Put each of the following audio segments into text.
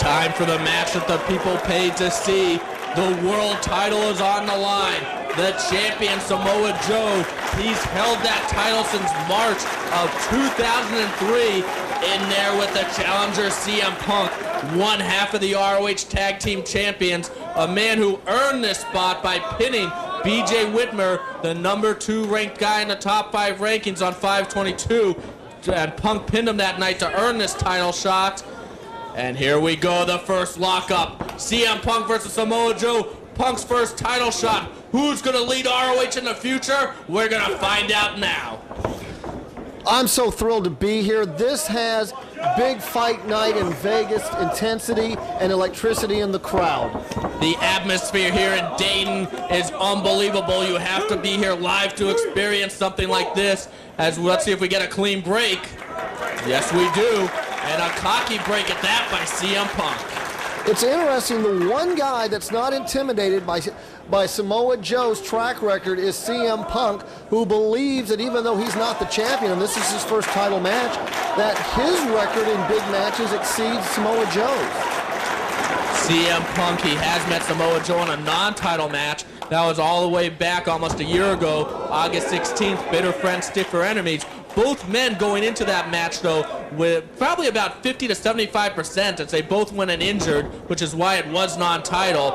Time for the match that the people paid to see. The world title is on the line. The champion, Samoa Joe, he's held that title since March of 2003. In there with the challenger, CM Punk, one half of the ROH Tag Team Champions, a man who earned this spot by pinning BJ Whitmer, the number 2 ranked guy in the top 5 rankings on 522. And Punk pinned him that night to earn this title shot. And here we go, the first lockup. CM Punk versus Samoa Joe. Punk's first title shot. Who's going to lead ROH in the future? We're going to find out now. I'm so thrilled to be here. This has big fight night in Vegas, intensity and electricity in the crowd. The atmosphere here in Dayton is unbelievable. You have to be here live to experience something like this. Let's see if we get a clean break. Yes, we do. And a cocky break at that by CM Punk. It's interesting, the one guy that's not intimidated by Samoa Joe's track record is CM Punk, who believes that even though he's not the champion, and this is his first title match, that his record in big matches exceeds Samoa Joe's. CM Punk, he has met Samoa Joe in a non-title match. That was all the way back almost a year ago, August 16th, bitter friends, stiffer enemies. Both men going into that match, though, with probably about 50 to 75%, as they both went uninjured, which is why it was non-title.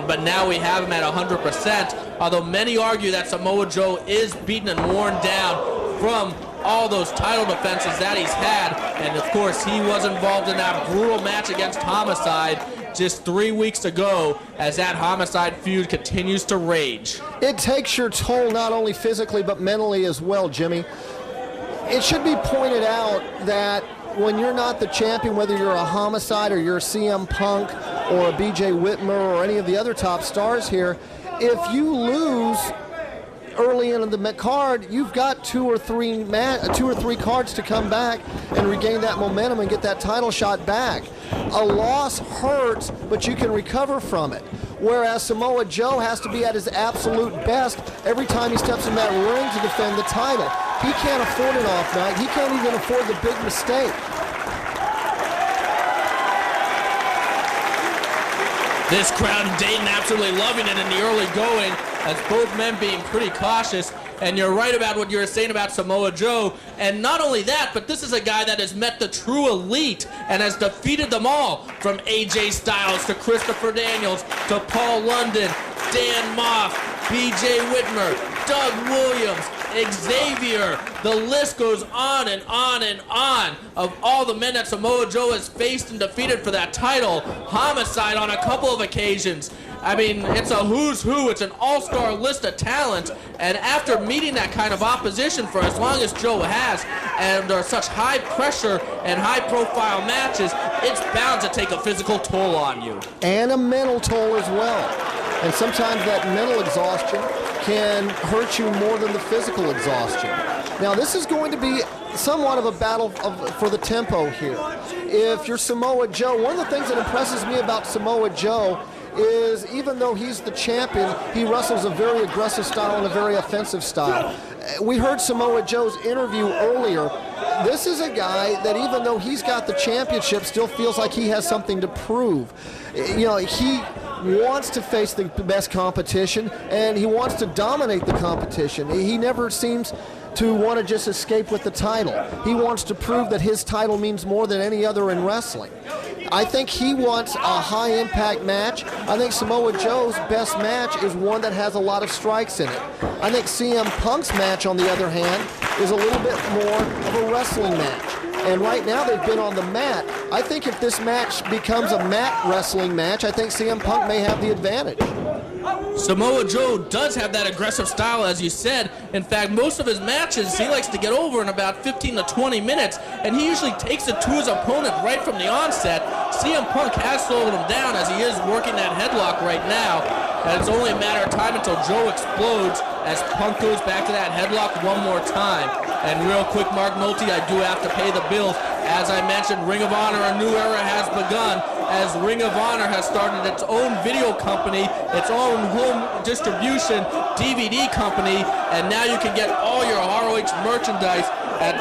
But now we have him at 100%. Although many argue that Samoa Joe is beaten and worn down from all those title defenses that he's had. And of course, he was involved in that brutal match against Homicide just 3 weeks ago, as that Homicide feud continues to rage. It takes your toll not only physically but mentally as well, Jimmy. It should be pointed out that when you're not the champion, whether you're a Homicide or you're a CM Punk or a BJ Whitmer or any of the other top stars here, if you lose early in the card, you've got two or three cards to come back and regain that momentum and get that title shot back. A loss hurts, but you can recover from it. Whereas Samoa Joe has to be at his absolute best every time he steps in that ring to defend the title. He can't afford an off night. He can't even afford the big mistake. This crowd in Dayton absolutely loving it in the early going, as both men being pretty cautious. And you're right about what you were saying about Samoa Joe. And not only that, but this is a guy that has met the true elite and has defeated them all, from AJ Styles to Christopher Daniels to Paul London, Dan Moff, BJ Whitmer, Doug Williams, Xavier. The list goes on and on and on of all the men that Samoa Joe has faced and defeated for that title. Homicide on a couple of occasions. I mean, it's a who's who. It's an all-star list of talent. And after meeting that kind of opposition for as long as Joe has, and under such high pressure and high-profile matches, it's bound to take a physical toll on you. And a mental toll as well. And sometimes that mental exhaustion can hurt you more than the physical exhaustion. Now, this is going to be somewhat of a battle for the tempo here. If you're Samoa Joe, one of the things that impresses me about Samoa Joe is even though he's the champion, he wrestles a very aggressive style and a very offensive style. We heard Samoa Joe's interview earlier. This is a guy that even though he's got the championship, still feels like he has something to prove. You know, he wants to face the best competition, and he wants to dominate the competition. He never seems to want to just escape with the title. He wants to prove that his title means more than any other in wrestling. I think he wants a high-impact match. I think Samoa Joe's best match is one that has a lot of strikes in it. I think CM Punk's match, on the other hand, is a little bit more of a wrestling match. And right now they've been on the mat. I think if this match becomes a mat wrestling match, I think CM Punk may have the advantage. Samoa Joe does have that aggressive style, as you said. In fact, most of his matches, he likes to get over in about 15 to 20 minutes, and he usually takes it to his opponent right from the onset. CM Punk has slowed him down as he is working that headlock right now, and it's only a matter of time until Joe explodes as Punk goes back to that headlock one more time. And real quick, Mark Nolte, I do have to pay the bills. As I mentioned, Ring of Honor, a new era has begun, as Ring of Honor has started its own video company, its own home distribution DVD company, and now you can get all your ROH merchandise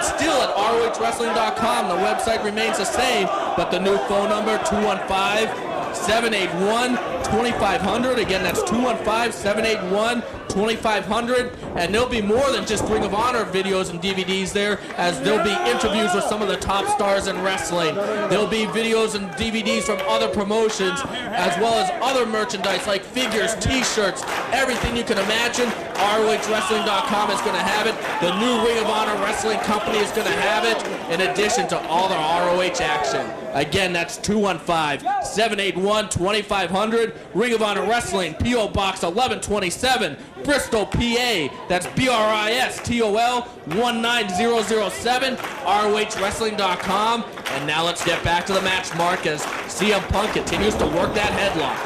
still at ROHWrestling.com. The website remains the same, but the new phone number, 215-781-2500. Again, that's 215-781-2500. And there'll be more than just Ring of Honor videos and DVDs there, as there'll be interviews with some of the top stars in wrestling. There'll be videos and DVDs from other promotions, as well as other merchandise like figures, t-shirts, everything you can imagine. ROHWrestling.com is going to have it. The new Ring of Honor Wrestling Company is going to have it, in addition to all the ROH action. Again, that's 215-781-2500. Ring of Honor Wrestling, P.O. Box 1127, Bristol, PA. That's BRISTOL 19007, ROHWrestling.com. And now let's get back to the match, Mark, as CM Punk continues to work that headlock.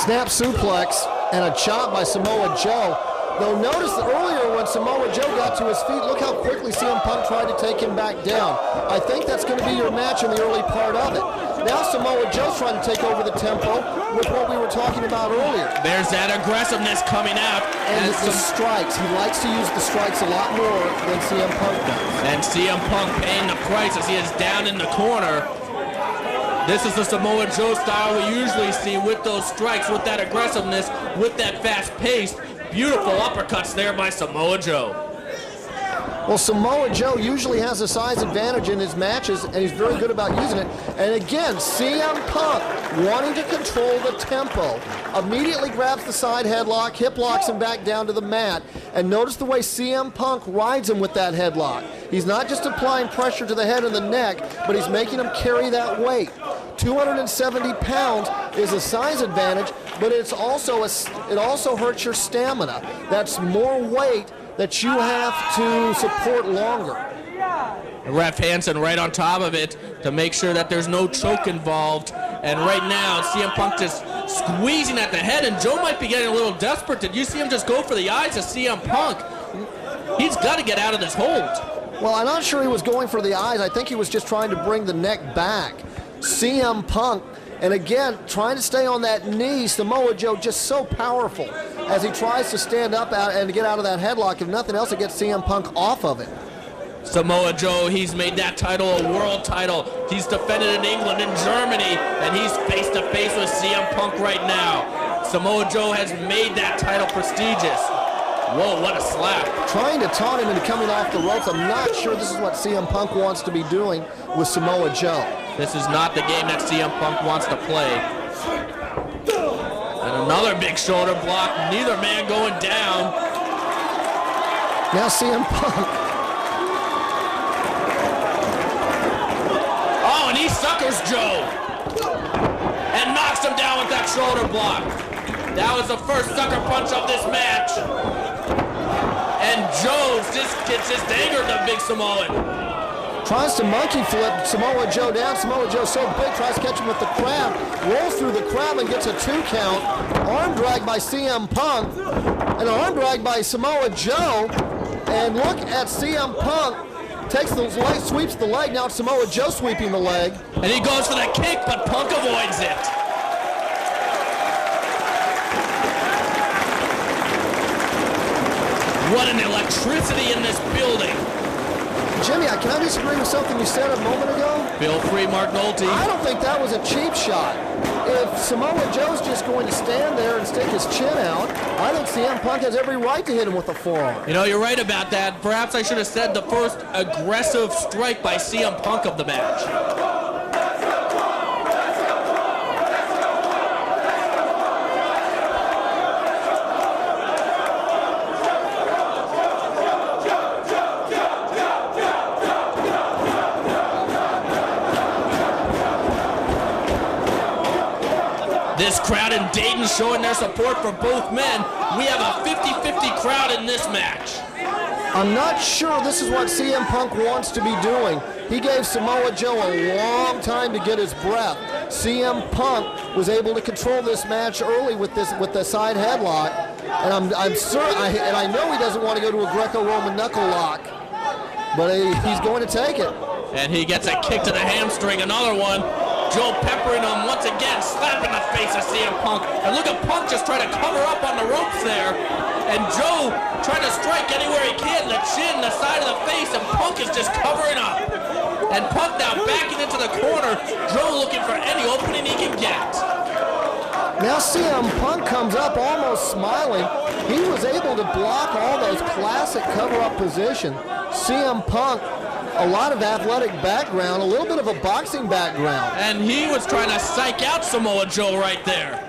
Snap suplex and a chop by Samoa Joe. Though notice that earlier when Samoa Joe got to his feet, look how quickly CM Punk tried to take him back down. I think that's going to be your match in the early part of it. Now Samoa Joe's trying to take over the tempo with what we were talking about earlier. There's that aggressiveness coming out. And the strikes. He likes to use the strikes a lot more than CM Punk does. And CM Punk paying the price as he is down in the corner. This is the Samoa Joe style we usually see, with those strikes, with that aggressiveness, with that fast pace. Beautiful uppercuts there by Samoa Joe. Well, Samoa Joe usually has a size advantage in his matches, and he's very good about using it. And again, CM Punk, wanting to control the tempo, immediately grabs the side headlock, hip locks him back down to the mat. And notice the way CM Punk rides him with that headlock. He's not just applying pressure to the head and the neck, but he's making him carry that weight. 270 pounds is a size advantage, but it also hurts your stamina. That's more weight that you have to support longer. Ref Hansen right on top of it to make sure that there's no choke involved. And right now, CM Punk just squeezing at the head, and Joe might be getting a little desperate. Did you see him just go for the eyes of CM Punk? He's got to get out of this hold. Well, I'm not sure he was going for the eyes. I think he was just trying to bring the neck back. CM Punk, and again, trying to stay on that knee. Samoa Joe just so powerful as he tries to stand up and to get out of that headlock. If nothing else, it gets CM Punk off of it. Samoa Joe, he's made that title a world title. He's defended in England and Germany, and he's face to face with CM Punk right now. Samoa Joe has made that title prestigious. Whoa, what a slap. Trying to taunt him into coming off the ropes. I'm not sure this is what CM Punk wants to be doing with Samoa Joe. This is not the game that CM Punk wants to play. And another big shoulder block. Neither man going down. Now CM Punk. Oh, and he suckers Joe. And knocks him down with that shoulder block. That was the first sucker punch of this match. And Joe gets just angered the big Samoan. Tries to monkey flip Samoa Joe down. Samoa Joe so big, tries to catch him with the crab. Rolls through the crab and gets a 2 count. Arm drag by CM Punk. An arm drag by Samoa Joe. And look at CM Punk. Takes the leg, sweeps the leg. Now it's Samoa Joe sweeping the leg. And he goes for the kick, but Punk avoids it. What an electricity in this building. Jimmy, can I disagree with something you said a moment ago? Feel free, Mark Nolte. I don't think that was a cheap shot. If Samoa Joe's just going to stand there and stick his chin out, I think CM Punk has every right to hit him with a forearm. You know, you're right about that. Perhaps I should have said the first aggressive strike by CM Punk of the match. This crowd in Dayton showing their support for both men. We have a 50-50 crowd in this match. I'm not sure this is what CM Punk wants to be doing. He gave Samoa Joe a long time to get his breath. CM Punk was able to control this match early with the side headlock, and I'm certain, and I know he doesn't want to go to a Greco-Roman knuckle lock, but he's going to take it. And he gets a kick to the hamstring, another one. Joe peppering him once again, slapping the face of CM Punk. And look at Punk just trying to cover up on the ropes there. And Joe trying to strike anywhere he can, the chin, the side of the face, and Punk is just covering up. And Punk now backing into the corner. Joe looking for any opening he can get. Now CM Punk comes up almost smiling. He was able to block all those classic cover-up positions. CM Punk, a lot of athletic background, a little bit of a boxing background. And he was trying to psych out Samoa Joe right there.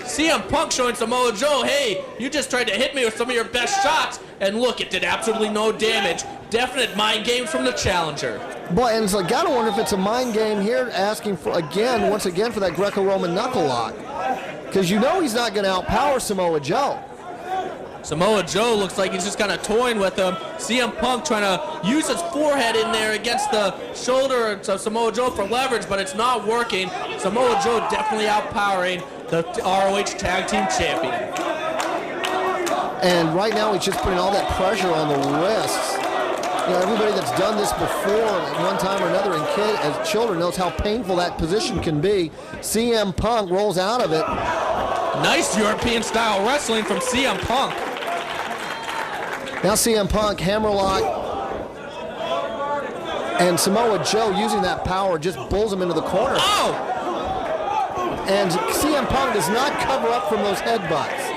CM Punk showing Samoa Joe, hey, you just tried to hit me with some of your best shots, and look, it did absolutely no damage. Definite mind games from the challenger. Boy, and so I gotta wonder if it's a mind game here, asking for once again for that Greco-Roman knuckle lock, because you know he's not going to outpower Samoa Joe. Samoa Joe looks like he's just kind of toying with him. CM Punk trying to use his forehead in there against the shoulder of Samoa Joe for leverage, but it's not working. Samoa Joe definitely outpowering the ROH Tag Team Champion. And right now he's just putting all that pressure on the wrists. You know, everybody that's done this before at one time or another as children knows how painful that position can be. CM Punk rolls out of it. Nice European-style wrestling from CM Punk. Now CM Punk, hammerlock, and Samoa Joe using that power just bulls him into the corner. Oh! And CM Punk does not cover up from those headbutts.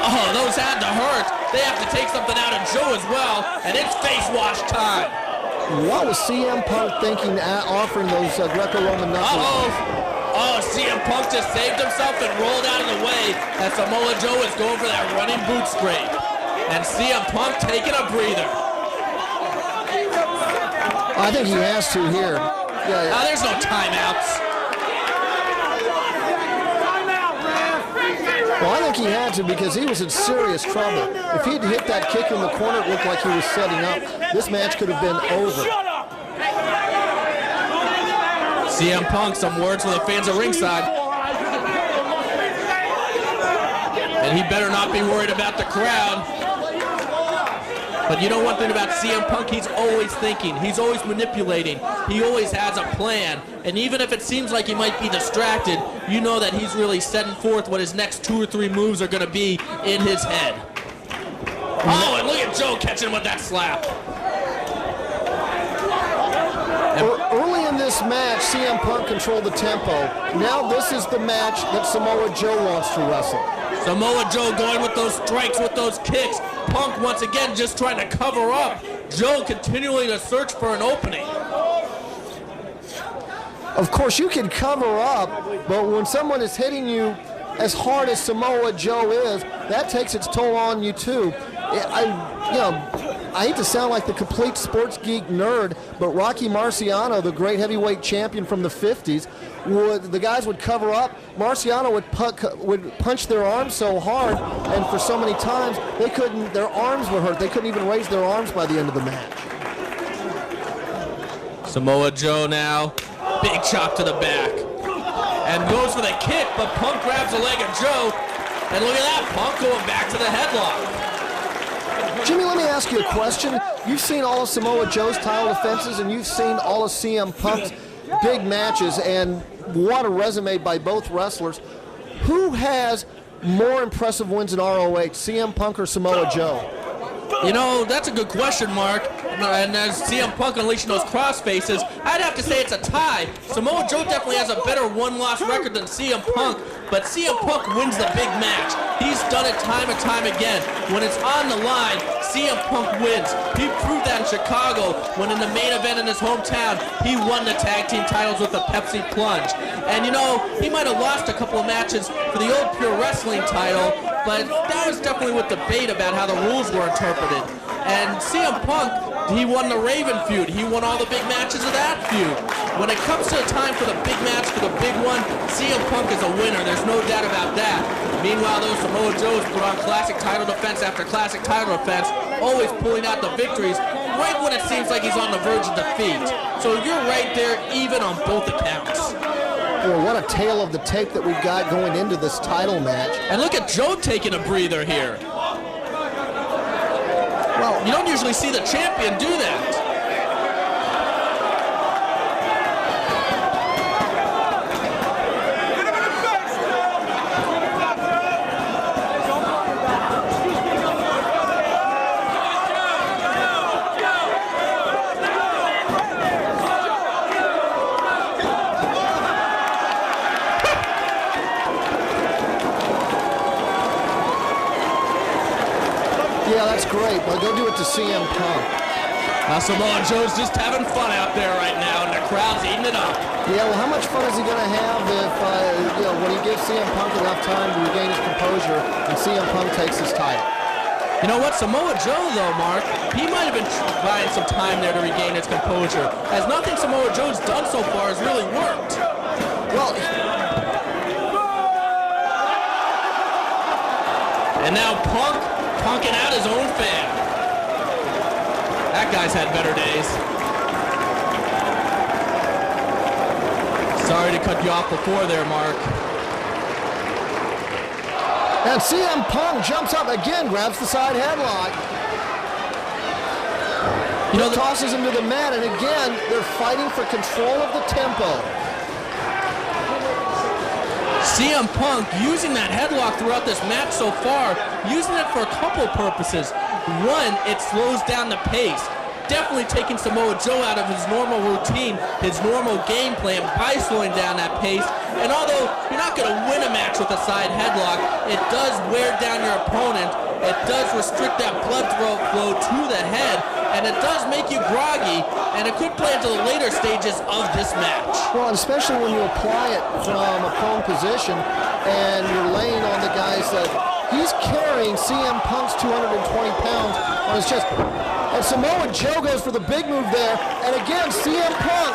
Oh, those had to hurt. They have to take something out of Joe as well, and it's face wash time. What was CM Punk thinking offering those Greco-Roman knuckles? Oh, CM Punk just saved himself and rolled out of the way as Samoa Joe is going for that running boot scrape. And CM Punk taking a breather. I think he has to here. Yeah. Oh, there's no timeouts. Well, I think he had to because he was in serious trouble. If he'd hit that kick in the corner, it looked like he was setting up. This match could have been over. CM Punk, some words for the fans at ringside. And he better not be worried about the crowd. But you know one thing about CM Punk, he's always thinking, he's always manipulating, he always has a plan. And even if it seems like he might be distracted, you know that he's really setting forth what his next 2 or 3 moves are going to be in his head. Oh, and look at Joe catching him with that slap. Early in this match, CM Punk controlled the tempo. Now this is the match that Samoa Joe wants to wrestle. Samoa Joe going with those strikes, with those kicks. Punk once again just trying to cover up. Joe continuing to search for an opening. Of course, you can cover up, but when someone is hitting you as hard as Samoa Joe is, that takes its toll on you too. I hate to sound like the complete sports geek nerd, but Rocky Marciano, the great heavyweight champion from the 50s, the guys would cover up. Marciano would punch their arms so hard, and for so many times, their arms were hurt. They couldn't even raise their arms by the end of the match. Samoa Joe now, big chop to the back. And goes for the kick, but Punk grabs the leg of Joe. And look at that, Punk going back to the headlock. Jimmy, let me ask you a question. You've seen all of Samoa Joe's title defenses, and you've seen all of CM Punk's big matches, and what a resume by both wrestlers. Who has more impressive wins in ROH, CM Punk or Samoa Joe? You know, that's a good question, Mark. And as CM Punk unleashing those cross faces, I'd have to say it's a tie. Samoa Joe definitely has a better one-loss record than CM Punk, but CM Punk wins the big match. He's done it time and time again. When it's on the line, CM Punk wins. He proved that in Chicago when in the main event in his hometown, he won the tag team titles with the Pepsi Plunge. And you know, he might have lost a couple of matches for the old Pure Wrestling title, but that was definitely with debate about how the rules were interpreted. And CM Punk, he won the Raven feud. He won all the big matches of that feud. When it comes to the time for the big match, for the big one, CM Punk is a winner. There's no doubt about that. Meanwhile, though, Samoa Joe's put on classic title defense after classic title defense, always pulling out the victories right when it seems like he's on the verge of defeat. So you're right there, even on both accounts. Well, what a tale of the tape that we've got going into this title match. And look at Joe taking a breather here. Well, you don't usually see the champion do that. Yeah, that's great, but go do it to CM Punk. Samoa Joe's just having fun out there right now, and the crowd's eating it up. Yeah, well, how much fun is he going to have if, when he gives CM Punk enough time to regain his composure and CM Punk takes his title? You know what, Samoa Joe, though, Mark, he might have been buying some time there to regain his composure, as nothing Samoa Joe's done so far has really worked. Well, and now Punk punking out his own fan. That guy's had better days. Sorry to cut you off before there, Mark. and CM Punk jumps up again, grabs the side headlock. You know, tosses him to the mat, and again, they're fighting for control of the tempo. CM Punk using that headlock throughout this match so far, using it for a couple purposes. One, it slows down the pace. Definitely taking Samoa Joe out of his normal routine, his normal game plan by slowing down that pace. And although you're not going to win a match with a side headlock, it does wear down your opponent. It does restrict that blood flow to the head, and it does make you groggy, and it could play into the later stages of this match. Well, and especially when you apply it from a prone position and you're laying on the guys that he's carrying CM Punk's 220 pounds on his chest. And Samoa Joe goes for the big move there, and again, CM Punk,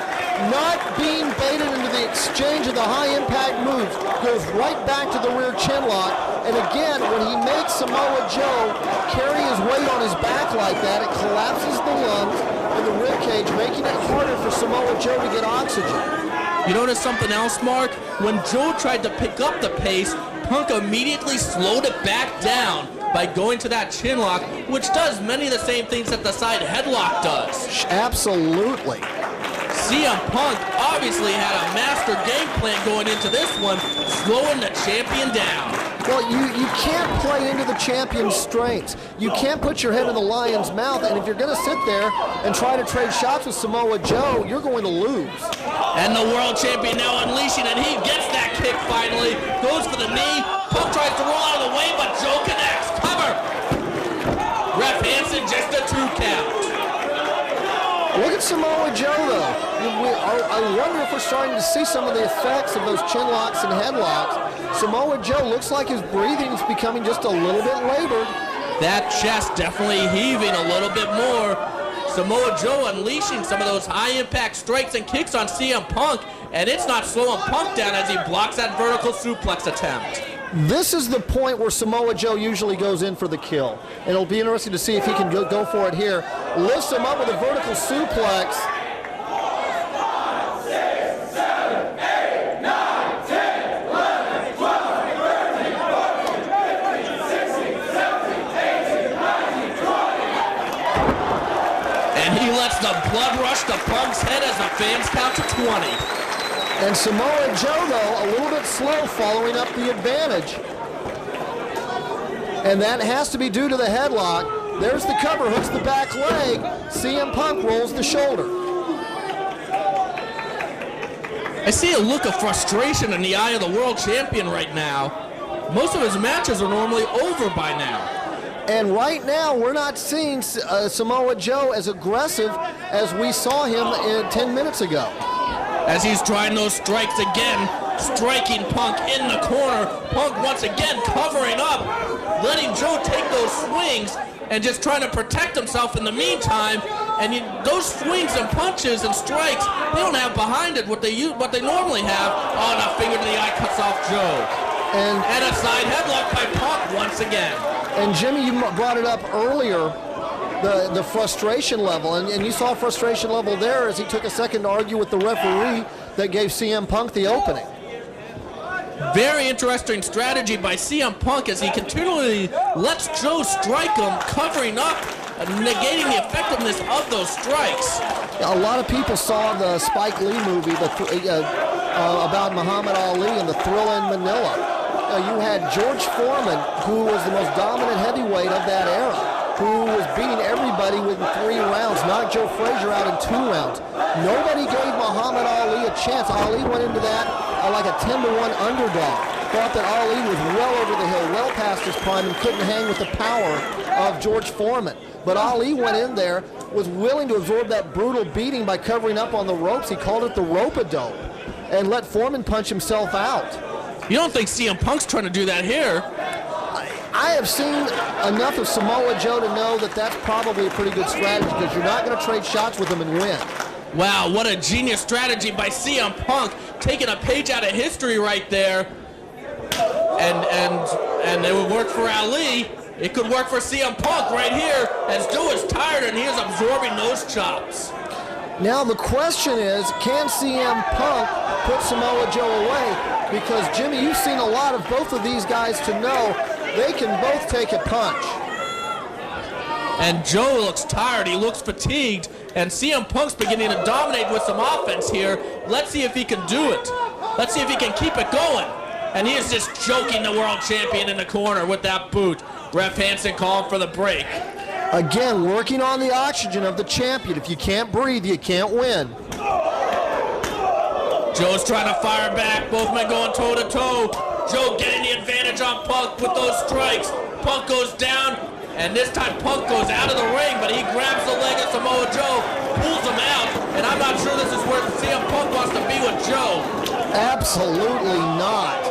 not being baited into the exchange of the high-impact moves, goes right back to the rear chinlock. And again, when he makes Samoa Joe carry his weight on his back like that, it collapses the lungs and the rib cage, making it harder for Samoa Joe to get oxygen. You notice something else, Mark? When Joe tried to pick up the pace, Punk immediately slowed it back down by going to that chinlock, which does many of the same things that the side headlock does. Absolutely. CM Punk obviously had a master game plan going into this one, slowing the champion down. Well, you can't play into the champion's strengths. You can't put your head in the lion's mouth, and if you're going to sit there and try to trade shots with Samoa Joe, you're going to lose. And the world champion now unleashing, and he gets that kick finally, goes for the knee. Punk tries to roll out of the way, but Joe connects. Cover. Ref Hansen, just a 2 count. Look at Samoa Joe, though. I wonder if we're starting to see some of the effects of those chin locks and headlocks. Samoa Joe looks like his breathing is becoming just a little bit labored. That chest definitely heaving a little bit more. Samoa Joe unleashing some of those high-impact strikes and kicks on CM Punk, and it's not slowing Punk down as he blocks that vertical suplex attempt. This is the point where Samoa Joe usually goes in for the kill. And it'll be interesting to see if he can go for it here. Lifts him up with a vertical suplex. And he lets the blood rush to Punk's head as the fans count to 20. And Samoa Joe, though, a little bit slow following up the advantage. And that has to be due to the headlock. There's the cover, hooks the back leg. CM Punk rolls the shoulder. I see a look of frustration in the eye of the world champion right now. Most of his matches are normally over by now. And right now, we're not seeing Samoa Joe as aggressive as we saw him 10 minutes ago. As he's trying those strikes again, striking Punk in the corner. Punk once again covering up, letting Joe take those swings and just trying to protect himself in the meantime. And those swings and punches and strikes, they don't have behind it what they normally have. Oh, and a finger to the eye cuts off Joe. And a side headlock by Punk once again. And Jimmy, you brought it up earlier, the frustration level, and you saw frustration level there as he took a second to argue with the referee that gave CM Punk the opening. Very interesting strategy by CM Punk as he continually lets Joe strike him, covering up, negating the effectiveness of those strikes. A lot of people saw the Spike Lee movie about Muhammad Ali and the Thrill in Manila. You had George Foreman, who was the most dominant heavyweight of that era, who was beating everybody within 3 rounds, knocked Joe Frazier out in 2 rounds. Nobody gave Muhammad Ali a chance. Ali went into that like a 10-to-1 underdog. thought that Ali was well over the hill, well past his prime, and couldn't hang with the power of George Foreman. But Ali went in there, was willing to absorb that brutal beating by covering up on the ropes. He called it the rope-a-dope, and let Foreman punch himself out. You don't think CM Punk's trying to do that here? I have seen enough of Samoa Joe to know that that's probably a pretty good strategy, because you're not going to trade shots with him and win. Wow, what a genius strategy by CM Punk, taking a page out of history right there. And it would work for Ali. It could work for CM Punk right here, as Joe is tired and he is absorbing those chops. Now the question is, can CM Punk put Samoa Joe away? Because, Jimmy, you've seen a lot of both of these guys to know they can both take a punch. And Joe looks tired, he looks fatigued, and CM Punk's beginning to dominate with some offense here. Let's see if he can do it. Let's see if he can keep it going. And he is just joking the world champion in the corner with that boot. Ref Hansen calling for the break. Again, working on the oxygen of the champion. If you can't breathe, you can't win. Joe's trying to fire back, both men going toe-to-toe. Joe getting the advantage on Punk with those strikes. Punk goes down, and this time Punk goes out of the ring, but he grabs the leg of Samoa Joe, pulls him out, and I'm not sure this is where CM Punk wants to be with Joe. Absolutely not.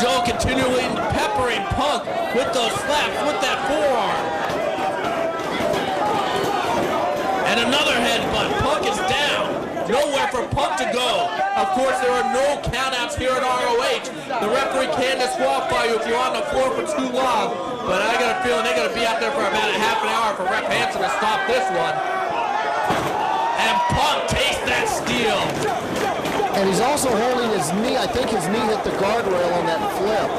Joe continually peppering Punk with those slaps, with that forearm. And another headbutt. Punk is down. Nowhere for Punk to go. Of course, there are no countouts here at ROH. The referee can disqualify you if you're on the floor for too long. But I got a feeling they're going to be out there for about a half an hour for Ref Hansen to stop this one. And Punk takes that steel. And he's also holding his knee. I think his knee hit the guardrail on that flip.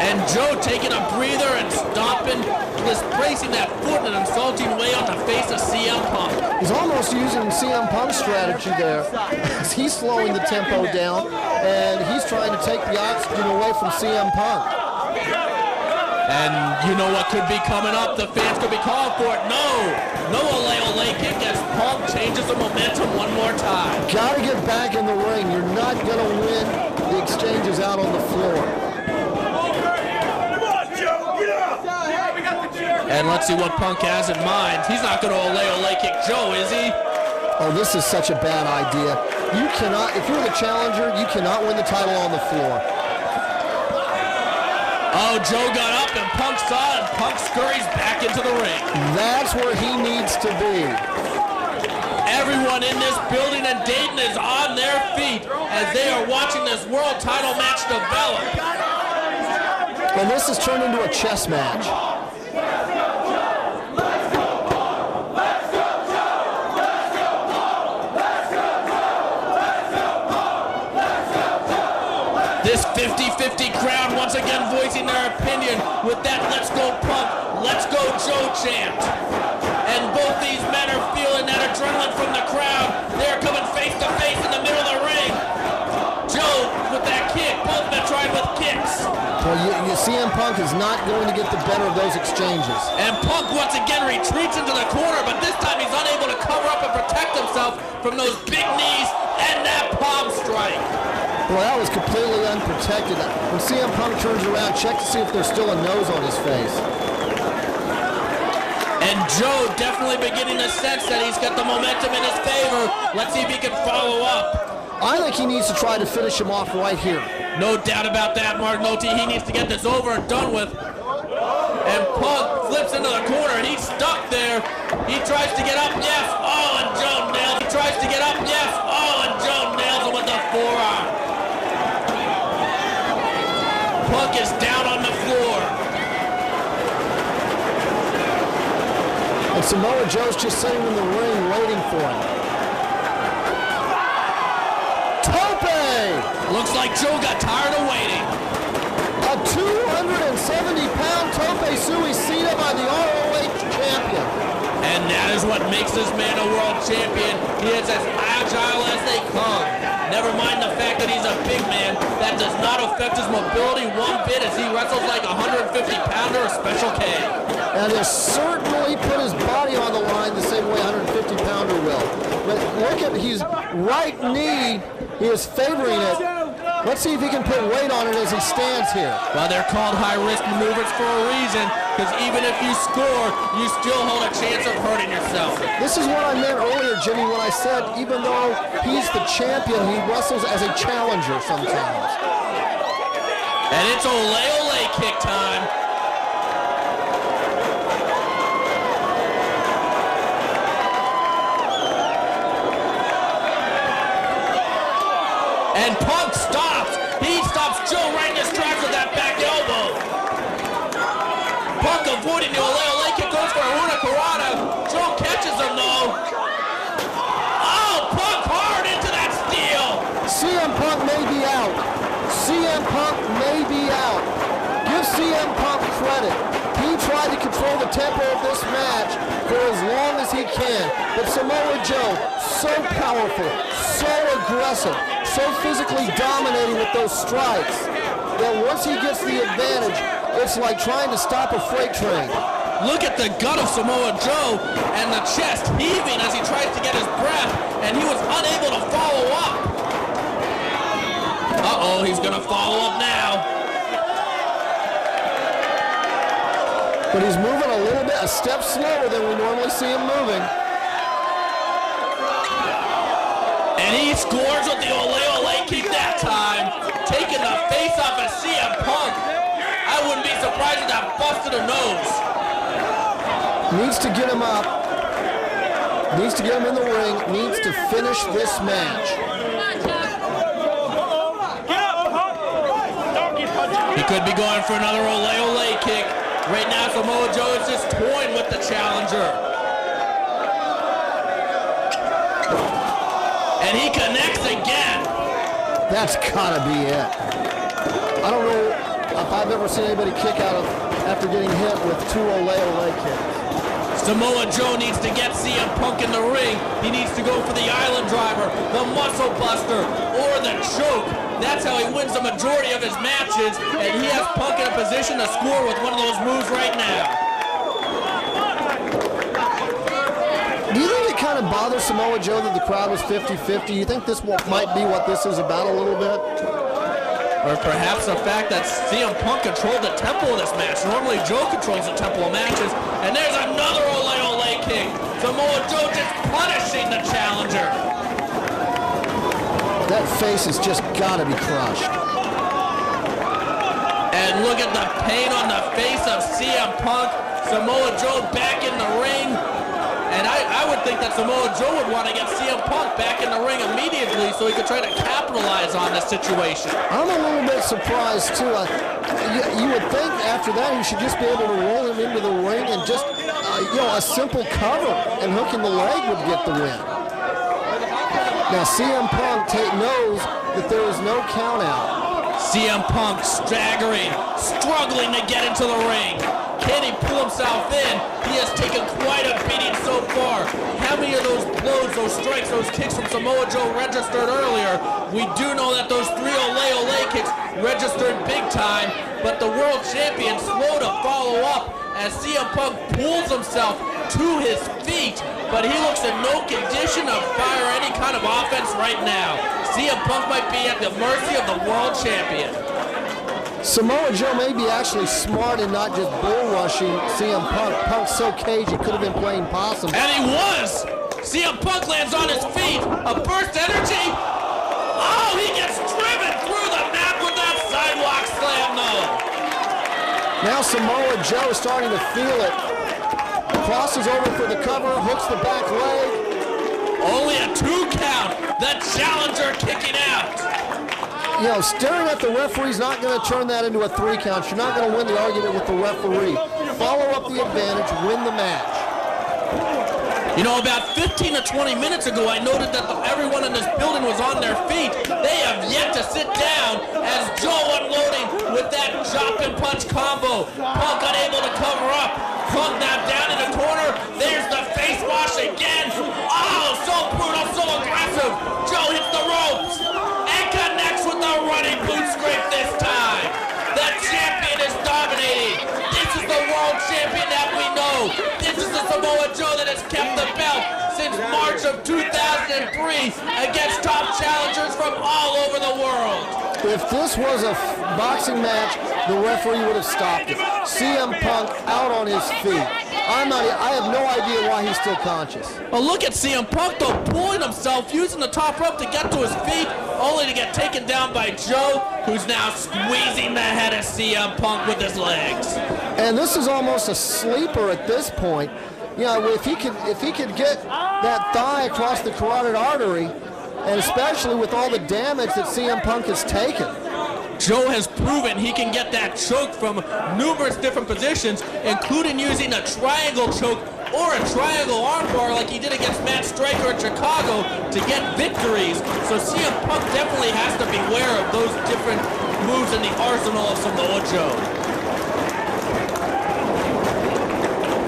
And Joe taking a breather and stomping, just placing that foot in an insulting way on the face of CM Punk. He's almost using CM Punk's strategy there. He's slowing the tempo down, and he's trying to take the oxygen away from CM Punk. And you know what could be coming up? The fans could be calling for it. No ole kick as Punk changes the momentum one more time. Gotta get back in the ring. You're not gonna win the exchanges out on the floor. And let's see what Punk has in mind. He's not going to ole kick Joe, is he? Oh, this is such a bad idea. You cannot, if you're the challenger, you cannot win the title on the floor. Oh, Joe got up and Punk saw it, and Punk scurries back into the ring. That's where he needs to be. Everyone in this building in Dayton is on their feet as they are watching this world title match develop. And this has turned into a chess match. This 50-50 crowd once again voicing their opinion with that "Let's go Punk, let's go Joe" chant. And both these men are feeling that adrenaline from the crowd. They're coming face to face in the middle of the ring. Joe with that kick, both men trying with kicks. Well, CM Punk is not going to get the better of those exchanges. And Punk once again retreats into the corner, but this time he's unable to cover up and protect himself from those big knees and that palm strike. Well, that was completely unprotected. When CM Punk turns around, check to see if there's still a nose on his face. And Joe definitely beginning to sense that he's got the momentum in his favor. Let's see if he can follow up. I think he needs to try to finish him off right here. No doubt about that, Mark Nolte. He needs to get this over and done with. And Punk flips into the corner, and he's stuck there. He tries to get up, yes. Oh, and Joe nails. He tries to get up, yes. Oh, and Joe nails him with the forearm. Punk is down on the floor. And Samoa Joe's just sitting in the ring waiting for him. Tope! Looks like Joe got tired of waiting. A 270-pound Tope Suicida by the ROH champion. And that is what makes this man a world champion. He is as agile as they come. Never mind the fact that he's a big man. That does not affect his mobility one bit as he wrestles like a 150-pounder of Special K. And he'll certainly put his body on the line the same way a 150-pounder will. But look at his right knee. He is favoring it. Let's see if he can put weight on it as he stands here. Well, they're called high-risk maneuvers for a reason, because even if you score, you still hold a chance of hurting yourself. This is what I meant earlier, Jimmy, when I said even though he's the champion, he wrestles as a challenger sometimes. And it's ole kick time. And Punk stops. He stops Joe right in his tracks with that back elbow. Punk avoiding the ole kick, goes for a Hurricanrana. Joe catches him though. Oh, Punk hard into that steel. CM Punk may be out. CM Punk may be out. Give CM Punk credit. He tried to control the tempo of this match for as long as he can. But Samoa Joe, so powerful, so aggressive, so physically dominating with those strikes, that once he gets the advantage, it's like trying to stop a freight train. Look at the gut of Samoa Joe and the chest heaving as he tries to get his breath, and he was unable to follow up. Uh-oh, he's gonna follow up now. But he's moving a little bit, a step slower than we normally see him moving. And he scores with the ole kick that time, taking the face off of CM Punk. I wouldn't be surprised if that busted a nose. Needs to get him up. Needs to get him in the ring. Needs to finish this match. He could be going for another ole kick. Right now, Samoa Joe is just toying with the challenger. And he connects again. That's gotta be it. I don't know if I've ever seen anybody kick out of after getting hit with two ole kicks. Samoa Joe needs to get CM Punk in the ring. He needs to go for the island driver, the muscle buster, or the choke. That's how he wins the majority of his matches, and he has Punk in a position to score with one of those moves right now. Do you think it kind of bothers Samoa Joe that the crowd was 50-50? You think this might be what this is about a little bit? Or perhaps the fact that CM Punk controlled the tempo of this match. Normally Joe controls the tempo of matches, and there's another ole kick. Samoa Joe just punishing the challenger. That face has just got to be crushed. And look at the pain on the face of CM Punk. Samoa Joe back in the ring. And I would think that Samoa Joe would want to get CM Punk back in the ring immediately so he could try to capitalize on this situation. I'm a little bit surprised, too. You would think after that he should just be able to roll him into the ring and just, a simple cover and hooking the leg would get the win. Now CM Punk knows that there is no count out. CM Punk staggering, struggling to get into the ring. Can he pull himself in? He has taken quite a beating so far. How many of those blows, those strikes, those kicks from Samoa Joe registered earlier? We do know that those three ole kicks registered big time, but the world champion slow to follow up as CM Punk pulls himself to his feet, but he looks in no condition to fire any kind of offense right now. CM Punk might be at the mercy of the world champion. Samoa Joe may be actually smart and not just bull rushing CM Punk. Punk's so cagey, he could have been playing possum. And he was! CM Punk lands on his feet, a burst energy. Oh, he gets driven through the mat with that sidewalk slam though. Now Samoa Joe is starting to feel it. Crosses over for the cover, hooks the back leg. Only a 2 count. The challenger kicking out. Staring at the referee's not going to turn that into a 3 count. You're not going to win the argument with the referee. Follow up the advantage, win the match. About 15 to 20 minutes ago, I noted that everyone in this building was on their feet. They have yet to sit down as Joe unloading with that chop and punch combo. Punk unable to cover up. Punk now down in the corner. There's the face wash again. Oh, so brutal, so aggressive. Joe hits the ropes and connects with the running boot scrape this time. The champion is dominating. This is the world champion that we know. This is the Samoa Joe that has kept the belt since March of 2003 against top challengers from all over the world. If this was a boxing match, the referee would have stopped it. CM Punk out on his feet. I have no idea why he's still conscious. Well, look at CM Punk, though, pulling himself, using the top rope to get to his feet, only to get taken down by Joe, who's now squeezing the head of CM Punk with his legs. And this is almost a sleeper at this point. You know, if he could get that thigh across the carotid artery, and especially with all the damage that CM Punk has taken. Joe has proven he can get that choke from numerous different positions, including using a triangle choke or a triangle armbar like he did against Matt Striker in Chicago to get victories. So CM Punk definitely has to beware of those different moves in the arsenal of Samoa Joe.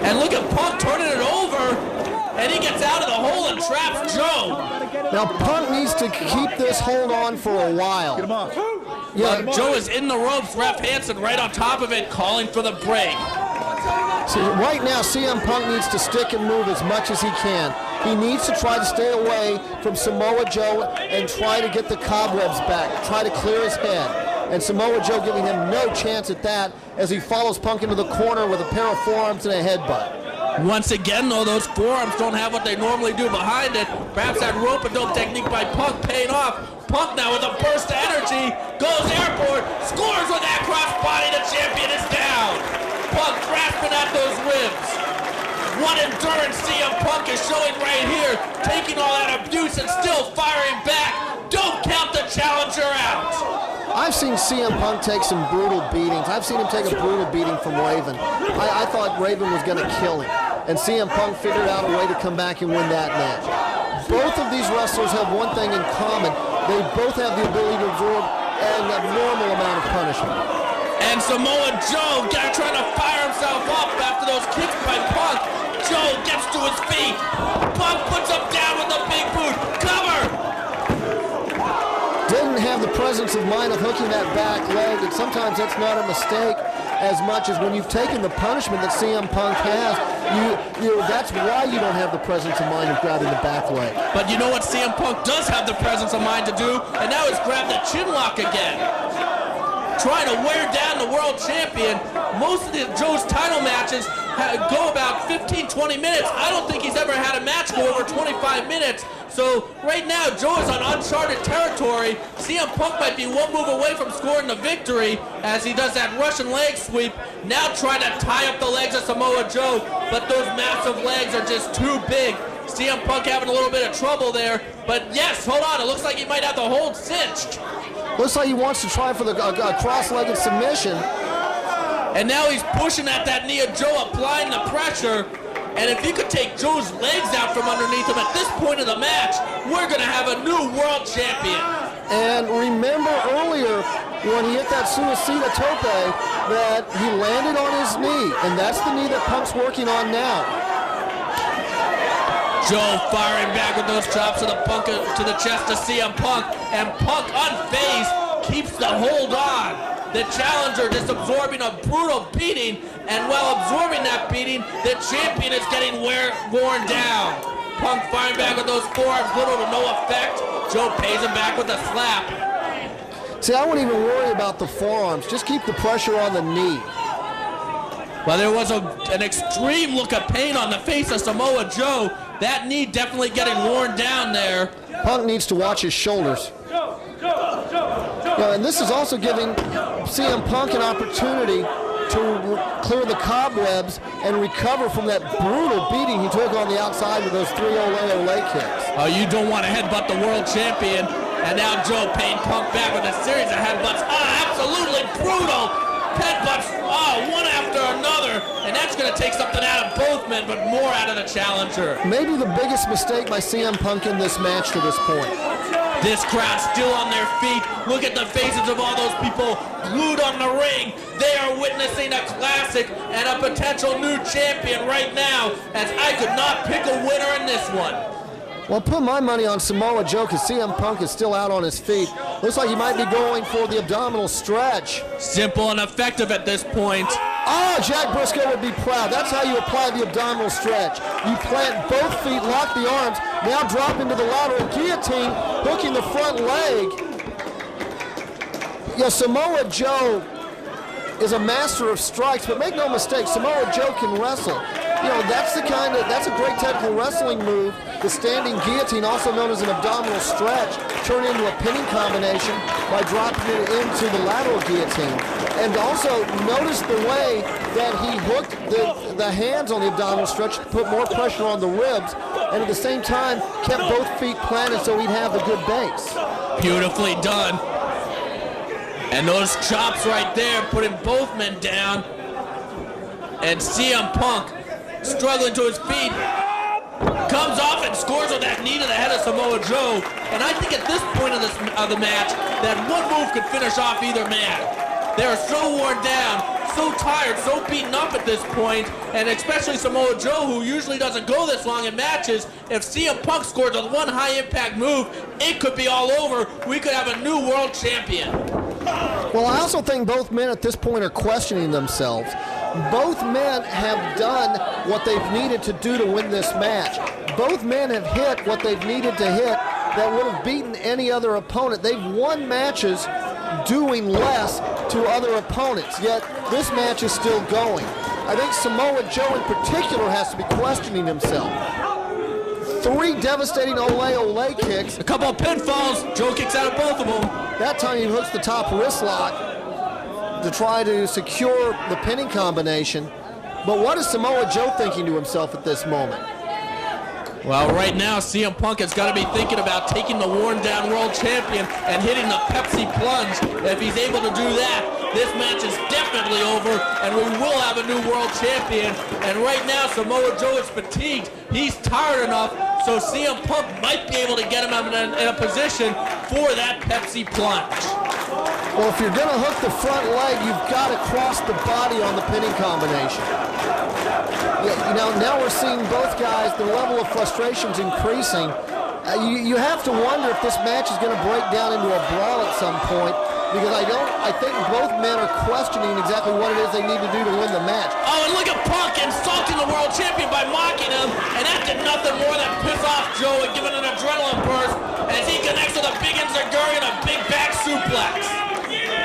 And look at Punk turning it over, and he gets out of the hole and traps Joe. Now Punk needs to keep this hold on for a while. Get him off. Yeah, Joe is in the ropes, Ref Hansen right on top of it, calling for the break. See, right now CM Punk needs to stick and move as much as he can. He needs to try to stay away from Samoa Joe and try to get the cobwebs back, try to clear his head. And Samoa Joe giving him no chance at that as he follows Punk into the corner with a pair of forearms and a headbutt. Once again, though, those forearms don't have what they normally do behind it. Perhaps that rope-a-dope technique by Punk paying off. Punk now with a burst of energy, goes airborne, scores with that crossbody. The champion is down. Punk grasping at those ribs. What endurance CM Punk is showing right here, taking all that abuse and still firing back. Don't count the challenger out. I've seen CM Punk take some brutal beatings. I've seen him take a brutal beating from Raven. I thought Raven was going to kill him. And CM Punk figured out a way to come back and win that match. Both of these wrestlers have one thing in common. They both have the ability to absorb an abnormal amount of punishment. And Samoa Joe trying to fire himself up after those kicks by Punk. Joe gets to his feet. Punk puts him down with a big boot. Cover! Didn't have the presence of mind of hooking that back leg, and sometimes that's not a mistake as much as when you've taken the punishment that CM Punk has, that's why you don't have the presence of mind of grabbing the back leg. But you know what CM Punk does have the presence of mind to do, and now he's grabbed the chin lock again. Trying to wear down the world champion. Most of Joe's title matches go about 15-20 minutes. I don't think he's ever had a match go over 25 minutes. So right now, Joe is on uncharted territory. CM Punk might be one move away from scoring the victory as he does that Russian leg sweep. Now trying to tie up the legs of Samoa Joe, but those massive legs are just too big. CM Punk having a little bit of trouble there. But yes, hold on, it looks like he might have the hold cinched. Looks like he wants to try for the cross-legged submission. And now he's pushing at that knee of Joe, applying the pressure. And if he could take Joe's legs out from underneath him at this point of the match, we're going to have a new world champion. And remember earlier when he hit that suicida tope that he landed on his knee, and that's the knee that Punk's working on now. Joe firing back with those chops to the chest of CM Punk, and Punk unfazed keeps the hold on. The challenger just absorbing a brutal beating, and while absorbing that beating, the champion is getting worn down. Punk firing back with those forearms, little to no effect. Joe pays him back with a slap. See, I wouldn't even worry about the forearms. Just keep the pressure on the knee. Well, there was an extreme look of pain on the face of Samoa Joe. That knee definitely getting worn down there. Punk needs to watch his shoulders. And this is also giving CM Punk an opportunity to clear the cobwebs and recover from that brutal beating he took on the outside with those 3 ole leg kicks. Oh, you don't want to headbutt the world champion. And now Joe paying Punk back with a series of headbutts. Absolutely brutal headbutts, one after another. And that's going to take something out of both men, but more out of the challenger. Maybe the biggest mistake by CM Punk in this match to this point. This crowd still on their feet. Look at the faces of all those people glued on the ring. They are witnessing a classic and a potential new champion right now, as I could not pick a winner in this one. Well, put my money on Samoa Joe because CM Punk is still out on his feet. Looks like he might be going for the abdominal stretch. Simple and effective at this point. Oh, Jack Briscoe would be proud. That's how you apply the abdominal stretch. You plant both feet, lock the arms, Now drop into the lateral guillotine, hooking the front leg. Yeah, Samoa Joe is a master of strikes, but make no mistake, Samoa Joe can wrestle. You know, that's a great technical wrestling move. The standing guillotine, also known as an abdominal stretch, turn into a pinning combination by dropping it into the lateral guillotine. And also notice the way that he hooked the hands on the abdominal stretch to put more pressure on the ribs, and at the same time kept both feet planted so he'd have a good base. Beautifully done. And those chops right there, putting both men down. And CM Punk struggling to his feet, comes off and scores with that knee to the head of Samoa Joe. And I think at this point of the match, that one move could finish off either man. They're so worn down, so tired, so beaten up at this point, and especially Samoa Joe, who usually doesn't go this long in matches. If CM Punk scores with one high-impact move, it could be all over. We could have a new world champion. Well, I also think both men at this point are questioning themselves. Both men have done what they've needed to do to win this match. Both men have hit what they've needed to hit that would have beaten any other opponent. They've won matches doing less to other opponents, yet this match is still going. I think Samoa Joe in particular has to be questioning himself. 3 devastating ole kicks. A couple of pinfalls. Joe kicks out of both of them. That time he hooks the top wrist lock to try to secure the pinning combination. But what is Samoa Joe thinking to himself at this moment? Well, right now, CM Punk has got to be thinking about taking the worn-down world champion and hitting the Pepsi plunge. If he's able to do that, this match is definitely over, and we will have a new world champion. And right now, Samoa Joe is fatigued. He's tired enough, so CM Punk might be able to get him in a position for that Pepsi plunge. Well, if you're going to hook the front leg, you've got to cross the body on the pinning combination. Yeah, now we're seeing both guys, the level of frustration's increasing. You have to wonder if this match is going to break down into a brawl at some point, because I think both men are questioning exactly what it is they need to do to win the match. Oh, and look at Punk insulting the world champion by mocking him, and that did nothing more than piss off Joe and give it an adrenaline burst as he connects with a big enziguri and a big back suplex.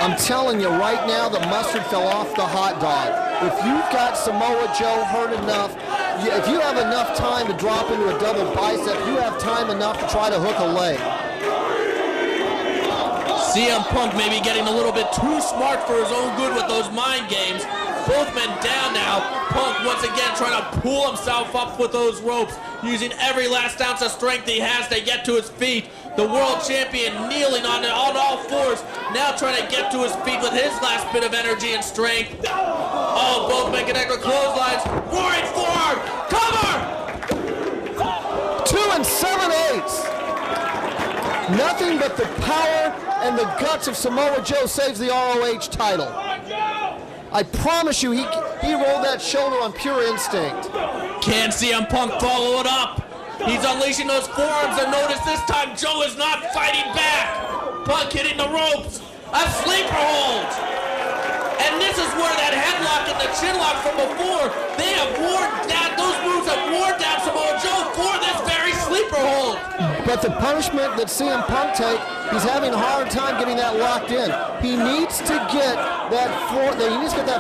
I'm telling you right now, the mustard fell off the hot dog. If you've got Samoa Joe hurt enough, if you have enough time to drop into a double bicep, you have time enough to try to hook a leg. CM Punk may be getting a little bit too smart for his own good with those mind games. Both men down now. Punk once again trying to pull himself up with those ropes, using every last ounce of strength he has to get to his feet. The world champion kneeling on all fours, now trying to get to his feet with his last bit of energy and strength. Oh, both men connect with clotheslines. Roaring forward. Cover! 2 7/8. Nothing but the power and the guts of Samoa Joe saves the ROH title. I promise you, he rolled that shoulder on pure instinct. Can CM Punk follow it up? He's unleashing those forearms, and notice this time Joe is not fighting back. Punk hitting the ropes. A sleeper hold. And this is where that headlock and the chin lock from before, they have worn down, those moves have worn down Samoa Joe for this very sleeper hold. But the punishment that CM Punk take, he's having a hard time getting that locked in. He needs to get that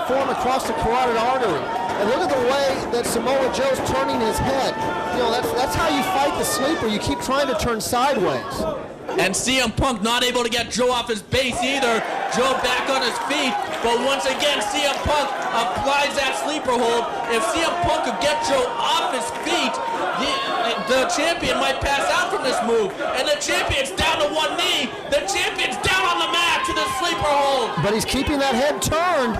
forearm across the carotid artery. And look at the way that Samoa Joe's turning his head. You know, that's how you fight the sleeper. You keep trying to turn sideways. And CM Punk not able to get Joe off his base either. Joe back on his feet, but once again CM Punk applies that sleeper hold. If CM Punk could get Joe off his feet, the champion might pass out from this move. And the champion's down to one knee. The champion's down on the mat to the sleeper hold. But he's keeping that head turned.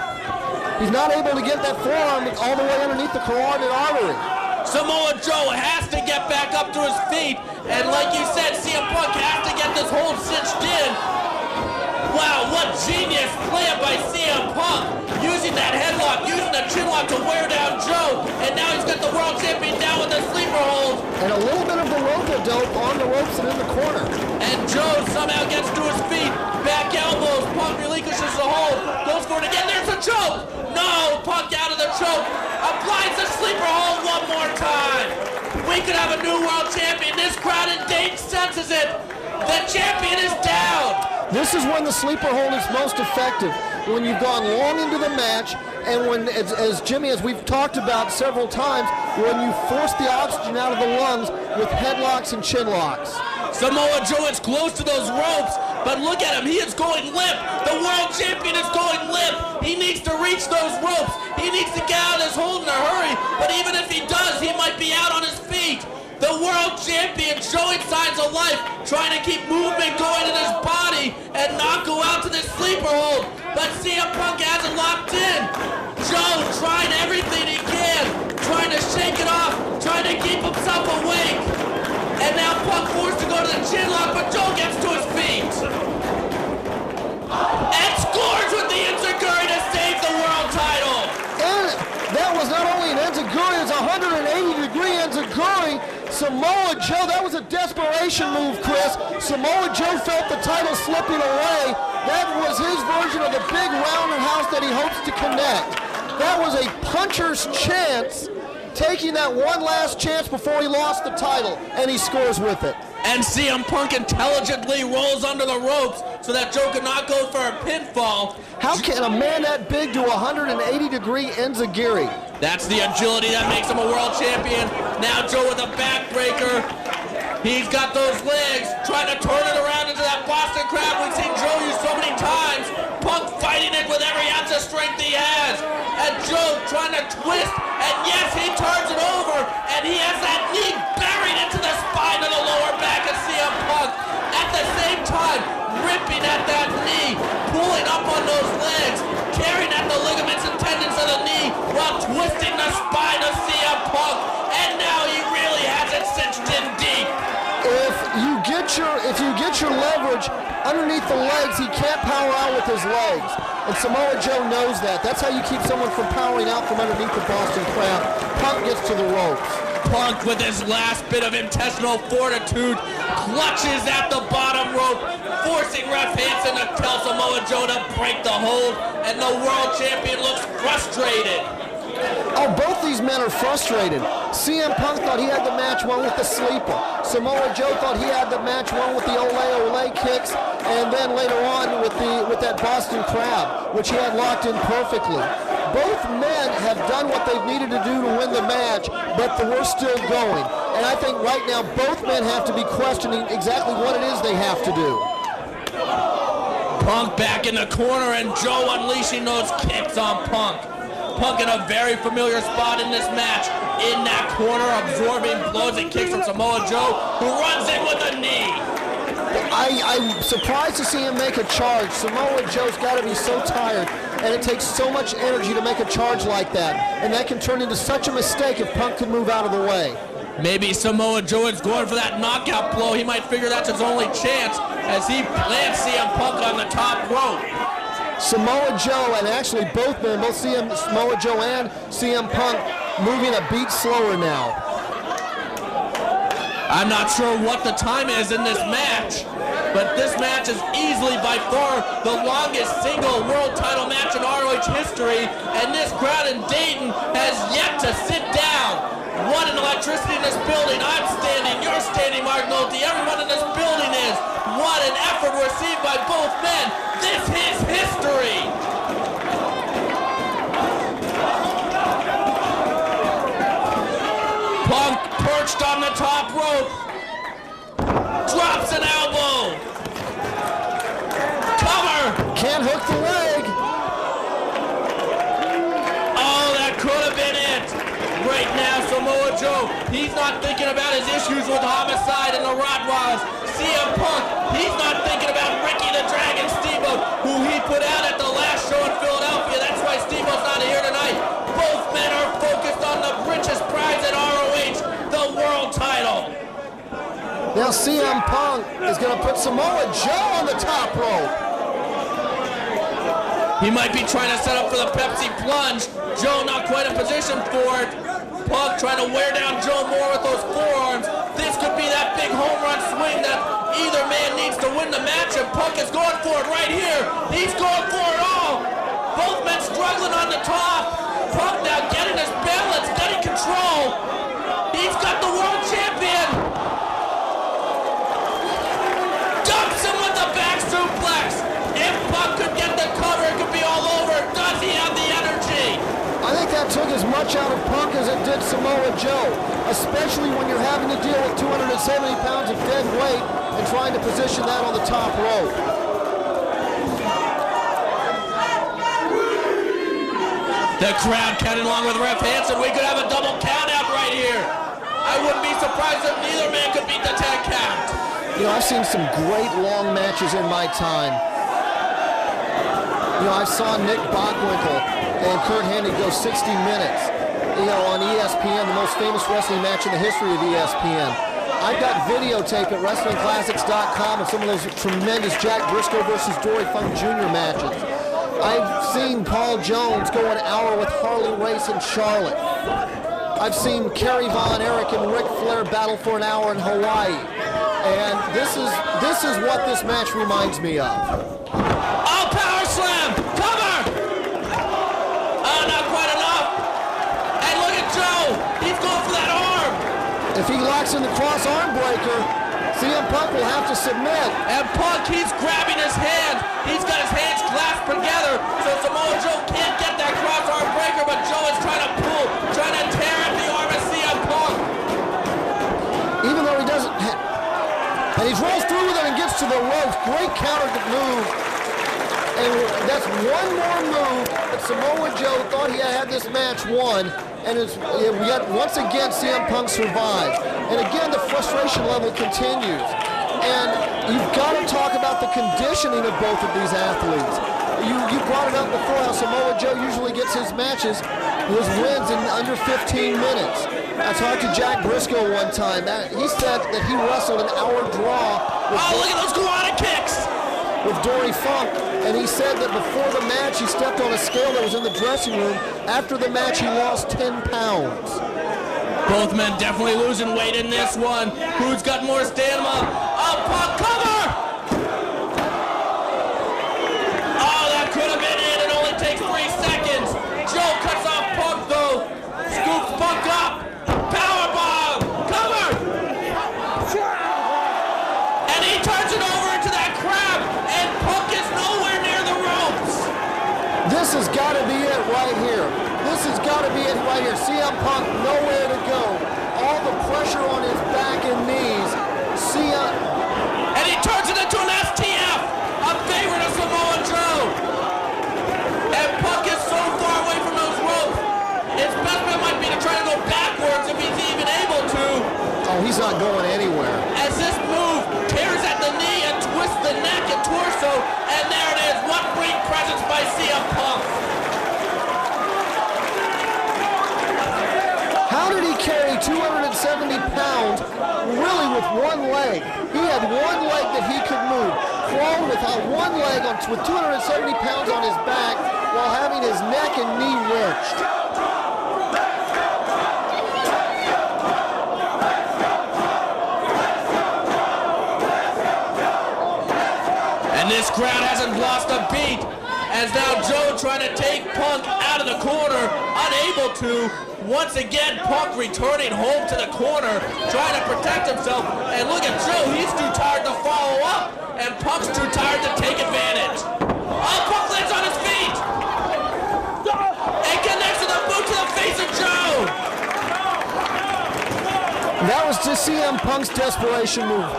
He's not able to get that forearm all the way underneath the carotid artery. Samoa Joe has to get back up to his feet, and like you said, CM Punk has to get this hold cinched in. Wow, what genius play by CM Punk, using that headlock, using the chin lock to wear down Joe, and now he's got the world champion down with the sleeper hold. And a little bit of the rope-a-dope on the ropes and in the corner. And Joe somehow gets to his feet, back elbows, Punk relinquishes the hold, goes for it again, there's a choke. No, Punk out of the choke. Applies the sleeper hold one more time. We could have a new world champion. This crowd in Dayton senses it. The champion is down. This is when the sleeper hold is most effective, when you've gone long into the match, and when, as Jimmy, as we've talked about several times, when you force the oxygen out of the lungs with headlocks and chin locks. Samoa Joe is close to those ropes, but look at him. He is going limp. The world champion is going limp. He needs to reach those ropes. He needs to get out of this hold in a hurry, but even if he does, he might be out on his feet. The world champion showing signs of life, trying to keep movement going in his body and not go out to this sleeper hold. But CM Punk has it locked in. Joe trying everything he can, trying to shake it off, trying to keep himself awake. And now Punk forced to go to the chin lock, but Joe gets to his feet. And scores with the enziguri to save the world title. And that was not only an enziguri, it's a 180-degree enziguri. Samoa Joe, that was a desperation move, Chris. Samoa Joe felt the title slipping away. That was his version of the big roundhouse that he hopes to connect. That was a puncher's chance, taking that one last chance before he lost the title, and he scores with it. And CM Punk intelligently rolls under the ropes so that Joe could not go for a pinfall. How can a man that big do a 180-degree enziguri? That's the agility that makes him a world champion. Now Joe with a backbreaker. He's got those legs, trying to turn it around into that Boston Crab we've seen Joe use so many times. Punk fighting it with every ounce of strength he has. And Joe trying to twist, and yes, he turns it over, and he has that knee buried into the spine of the lower back of CM Punk. At the same time, ripping at that knee, pulling up on those legs, tearing at the ligaments and tendons of the knee, while twisting the spine of CM Punk. And now he really has it cinched in deep. If you get your leverage underneath the legs, he can't power out with his legs. And Samoa Joe knows that. That's how you keep someone from powering out from underneath the Boston Crab. Punk gets to the ropes. Punk, with his last bit of intestinal fortitude, clutches at the bottom rope, forcing Ref Hansen to tell Samoa Joe to break the hold, and the world champion looks frustrated. Oh, both these men are frustrated. CM Punk thought he had the match won with the sleeper. Samoa Joe thought he had the match won with the ole kicks, and then later on with that Boston Crab, which he had locked in perfectly. Both men have done what they've needed to do to win the match, but we're still going. And I think right now both men have to be questioning exactly what it is they have to do. Punk back in the corner, and Joe unleashing those kicks on Punk. Punk in a very familiar spot in this match, in that corner, absorbing blows and kicks from Samoa Joe, who runs in with a knee. I'm surprised to see him make a charge. Samoa Joe's got to be so tired, and it takes so much energy to make a charge like that, and that can turn into such a mistake if Punk can move out of the way. Maybe Samoa Joe is going for that knockout blow. He might figure that's his only chance as he plants CM Punk on the top rope. Samoa Joe, and actually both men, both Samoa Joe and CM Punk, moving a beat slower now. I'm not sure what the time is in this match, but this match is easily by far the longest single world title match in ROH history, and this crowd in Dayton has yet to sit down. What an electricity in this building. I'm standing, you're standing, Mark Nolte, everyone in this building is. What an effort received by both men. This is history. Punk perched on the top rope, drops an elbow. Cover. Can't hook the leg. Oh, that could have been it. Right now, Samoa Joe, he's not thinking about his issues with Homicide and the Rottweilers. CM Punk, he's not thinking about Ricky the Dragon Steamboat, who he put out at the last show in Philadelphia. That's why Steamboat's not here tonight. Both men are focused on the richest prize at ROH, the world title. Now CM Punk is going to put Samoa Joe on the top rope. He might be trying to set up for the Pepsi plunge. Joe not quite in position for it. Punk trying to wear down Joe more with those forearms. This could be that big home run swing that either man needs to win the match, and Punk is going for it right here. He's going for it all. Both men struggling top. Punk now getting his balance, getting control. He's got the world champion. Dumps him with the back suplex. If Punk could get the cover, it could be all over. Does he have the energy? I think that took as much out of Punk as it did Samoa Joe, especially when you're having to deal with 270 pounds of dead weight and trying to position that on the top rope. The crowd counting along with Ref Hansen. We could have a double count out right here. I wouldn't be surprised if neither man could beat the 10 count. You know, I've seen some great long matches in my time. You know, I saw Nick Bockwinkel and Kurt Hennig go 60 minutes, you know, on ESPN, the most famous wrestling match in the history of ESPN. I've got videotape at WrestlingClassics.com of some of those tremendous Jack Briscoe versus Dory Funk Jr. matches. I've seen Paul Jones go an hour with Harley Race and Charlotte. I've seen Kerry Von Erich and Ric Flair battle for an hour in Hawaii. And this is what this match reminds me of. Oh, power slam! Cover! Not quite enough. And look at Joe. He's going for that arm. If he locks in the cross arm breaker, CM Punk will have to submit. And Punk, he's grabbing his hand. He's got his hands clasped together, so Samoa Joe can't get that cross arm breaker, but Joe is trying to pull, trying to tear at the arm of CM Punk. Even though he doesn't, and he rolls through with it and gets to the ropes. Great counter move. And that's one more move that Samoa Joe thought he had this match won. And we got, once again, CM Punk survives. And again, the frustration level continues. And you've got to talk about the conditioning of both of these athletes. You brought it up before how Samoa Joe usually gets his matches, his wins in under 15 minutes. I talked to Jack Briscoe one time. He said that he wrestled an hour draw with look at those Guana kicks! With Dory Funk, and he said that before the match he stepped on a scale that was in the dressing room. After the match he lost 10 pounds. Both men definitely losing weight in this one. Who's got more stamina? Oh, Punk, cover! Oh, that could have been it. It only takes 3 seconds. Joe cuts off Punk though. Scoops Punk up. Powerbomb! Cover! And he turns it over into that crab, and Punk is nowhere near the ropes. This has got to be it right here. This has got to be it right here. CM Punk nowhere to go. All the pressure on his back and knees. And he turns it into an STF, a favorite of Samoa Joe. And Punk is so far away from those ropes. His best bet might be to try to go backwards if he's even able to. Oh, he's not going anywhere. As this move tears at the knee and twists the neck and torso, and there it is. What great presence by CM Punk. How did he carry 270 pounds really with one leg? He had one leg that he could move. Crawled with one leg with 270 pounds on his back while having his neck and knee wrenched. And this crowd hasn't lost a beat, as now Joe trying to take Punk out of the corner, unable to. Once again, Punk returning home to the corner, trying to protect himself. And look at Joe, he's too tired to follow up, and Punk's too tired to take advantage. Oh, Punk lands on his feet! And connects with a boot to the face of Joe! That was just CM Punk's desperation move.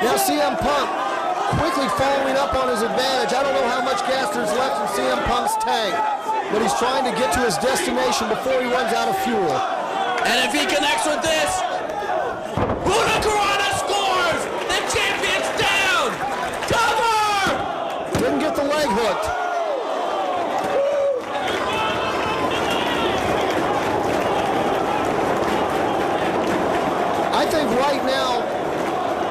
Now CM Punk quickly following up on his advantage. I don't know how much gas there's left in CM Punk's tank, but he's trying to get to his destination before he runs out of fuel. And if he connects with this, Hurricanrana scores! The champion's down! Cover! Didn't get the leg hooked. I think right now,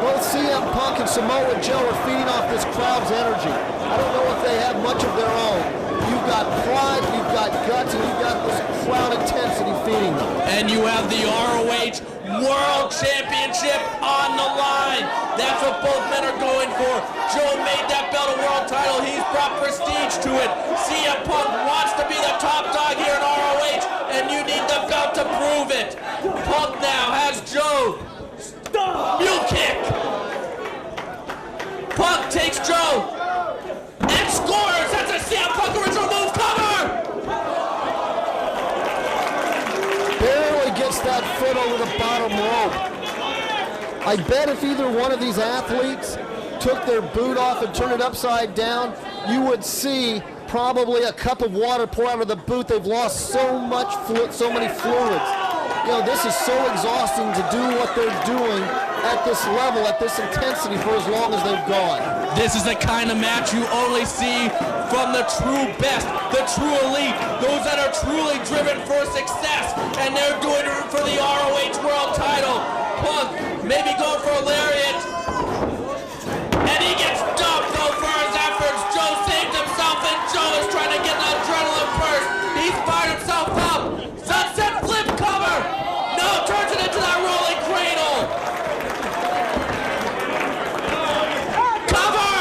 both CM Punk and Samoa Joe are feeding off this crowd's energy. I don't know if they have much of their own. You've got pride, you've got guts, and you've got this crowd intensity feeding them. And you have the ROH World Championship on the line. That's what both men are going for. Joe made that belt a world title. He's brought prestige edge to it. CM Punk wants to be the top dog here in ROH, and you need the belt to prove it. Punk now has Joe. Mule kick. Punk takes Joe and scores. That's a CM Punk original move. Cover. Barely gets that foot over the bottom rope. I bet if either one of these athletes took their boot off and turned it upside down, you would see probably a cup of water pour out of the boot. They've lost so many fluids. You know, this is so exhausting to do what they're doing at this level, at this intensity for as long as they've gone. This is the kind of match you only see from the true best, the true elite, those that are truly driven for success, and they're doing it for the ROH World title. Punk maybe going for a lariat, and he gets dumped though for his efforts. Joe saved himself, and Joe is trying to get an adrenaline burst. He's fired himself up. Sunset flip cover. No, turns it into that rolling cradle. Cover.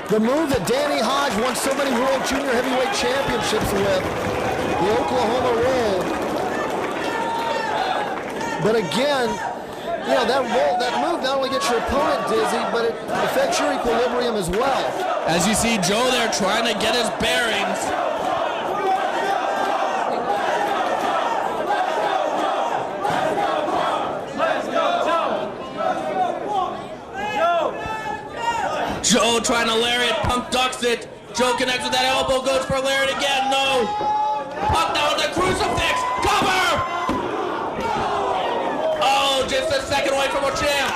The move that Danny Hodge won so many World Junior Heavyweight Championships with, the Oklahoma roll. But again, you know, that move not only gets your opponent dizzy, but it affects your equilibrium as well. As you see Joe there trying to get his bearings. Joe trying to lariat, Punk ducks it. Joe connects with that elbow, goes for a lariat again, no. Punk down with the crucifix, cover! Oh, just a second away from a champ.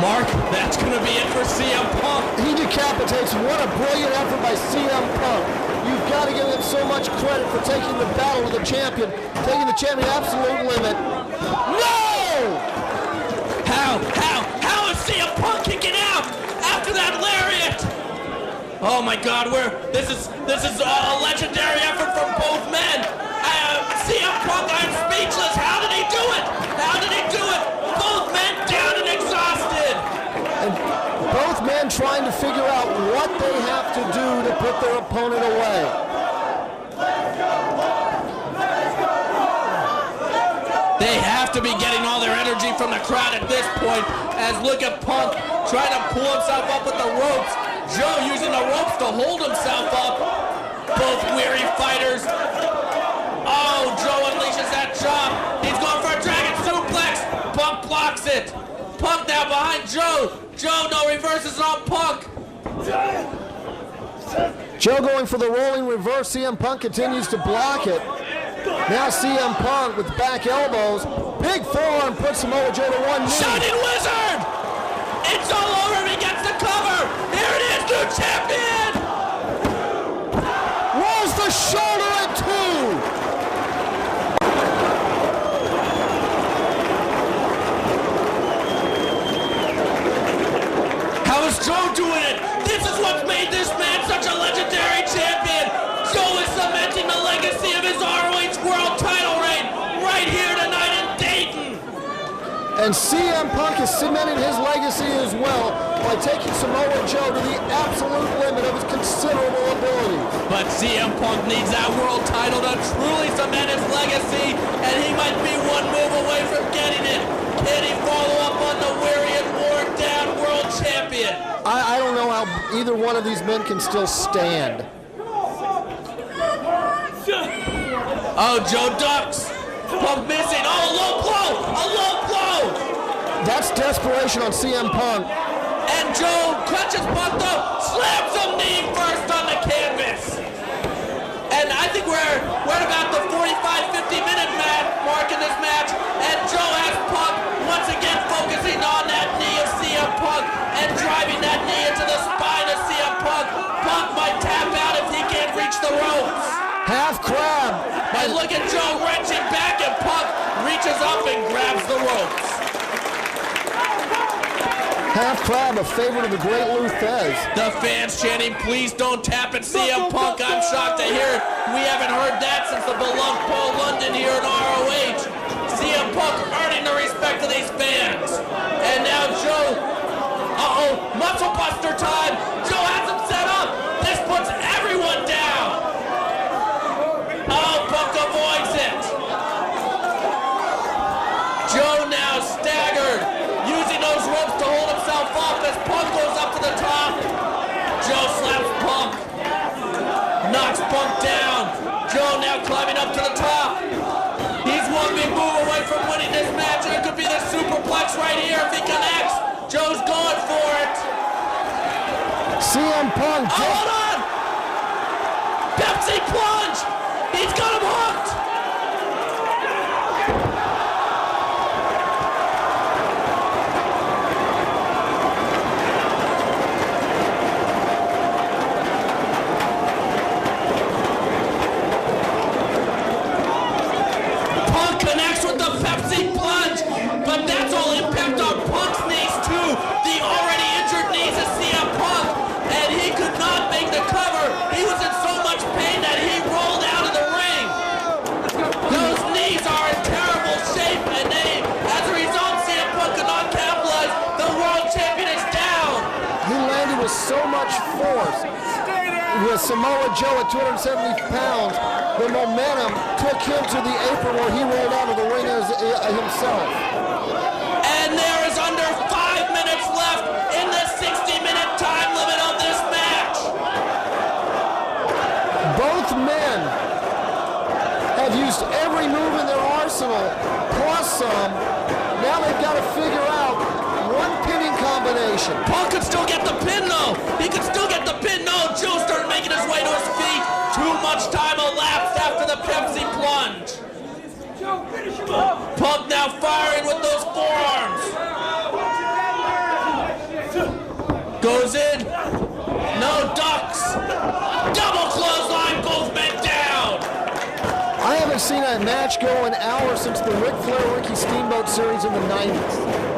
Mark, that's going to be it for CM Punk. He decapitates. What a brilliant effort by CM Punk. You've got to give him so much credit for taking the battle to the champion, taking the champion absolute limit. No! How is CM Punk kicking out after that lariat? Oh my God, this is a legendary effort from both men. CM Punk, I'm speechless. How did he do it? How did he do it? Both men down and exhausted. And both men trying to figure out what they have to do to put their opponent away. They have to be getting all their energy from the crowd at this point, as look at Punk trying to pull himself up with the ropes. Joe using the ropes to hold himself up. Both weary fighters. Oh, Joe unleashes that chop. He's going for a dragon suplex. Punk blocks it. Punk now behind Joe. Joe no reverses on Punk. Joe going for the rolling reverse. CM Punk continues to block it. Now CM Punk with back elbows. Big forearm puts Samoa Joe to one knee. Shining Wizard! It's all over him. He gets the cover. Here it is, new champion! Rolls the shoulder at two. How is Joe doing it? This is what's made this man such a legendary champion. Joe is cementing the legacy of his ROH World title reign right here tonight in Dayton. And CM Punk is cementing his legacy as well by taking Samoa Joe to the absolute limit of his considerable abilities. But CM Punk needs that world title to truly cement his legacy, and he might be one move away from getting it. Can he follow up on the weary and worn down world champion? I don't know how either one of these men can still stand. Oh, Joe ducks. Punk missing. Oh, a low blow. A low blow. That's desperation on CM Punk. And Joe clutches Punk though. Slams him knee first on the canvas. And I think we're at about the 45-50 minute mark in this match. And Joe has Punk once again focusing on that knee of CM Punk and driving that knee into the spine of CM Punk. Punk might tap out if he can't reach the ropes. Half crab. And look at Joe wrenching back, and Punk reaches up and grabs the ropes. Half crab, a favorite of the great Lou Thez. The fans chanting, please don't tap at CM Punk. I'm shocked to hear it. We haven't heard that since the beloved Paul London here in ROH. CM Punk earning the respect of these fans. And now Joe ropes to hold himself up as Punk goes up to the top. Joe slaps Punk. Knocks Punk down. Joe now climbing up to the top. He's one big move away from winning this match, and it could be the superplex right here if he connects. Joe's going for it. CM Punk. Oh, hold on! Pepsi plunge! He's got him hooked! Punk connects with the Pepsi plunge, but that's all impact on Punk's knees too. The already injured knees of CM Punk, and he could not make the cover. He was in so much pain that he rolled out of the ring. Those knees are in terrible shape, and as a result, CM Punk could not capitalize. The world champion is down. He landed with so much force. With Samoa Joe at 270 pounds, the momentum took him to the apron where he rolled out of the ring himself. And there is under 5 minutes left in the 60-minute time limit of this match. Both men have used every move in their arsenal, plus some. Now they've got to figure out one pinning combination. Punk could still get the pin, though. He could still get the pin. No, Joe started making his way to his feet. Too much time elapsed after the Pepsi plunge. Punk now firing with those forearms. Goes in. No, ducks. Double clothesline, both men down. I haven't seen a match go an hour since the Ric Flair-Ricky Steamboat series in the 90s.